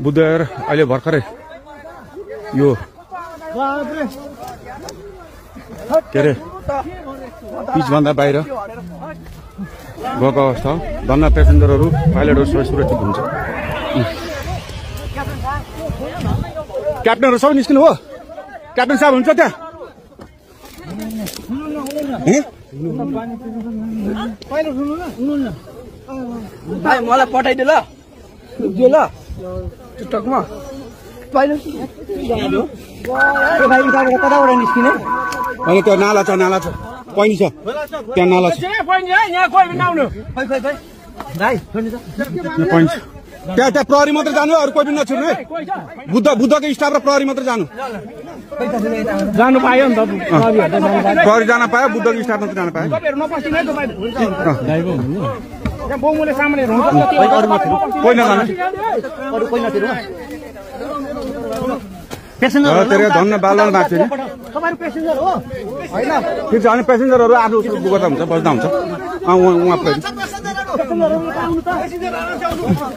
बुद्धर अहिले भर्खरै यो के अरे पिचभन्दा बाहिर गएको अवस्था हो। धन्न पेसेन्जरहरू पाइलटहरू सबै सुरक्षित हुन्छ। क्याप्टनहरू सबै निस्किनु हो? क्याप्टन साहब हुन्छ त्यहाँ? मलाई पठाइदियो ल टिकटकमा पाइलट कताबाट निस्किने? अनि त्यो नाला छ पैनी छ त्यहाँ नाला छ पैनी छ त्यहाँ प्रहरी मात्र जानु अरू कोही पनि नछुट्नु है। बुद्धको स्टाफ र प्रहरी मात्र जानु पायो नि त प्रहरी जान पायो बुद्धको स्टाफ मात्र जान पायो। धन्न बालवाल माग्छ नि फेरि अनि पेसेन्जरहरू आफ्नो गर्दा हुन्छ बस्दा हुन्छ उहाँ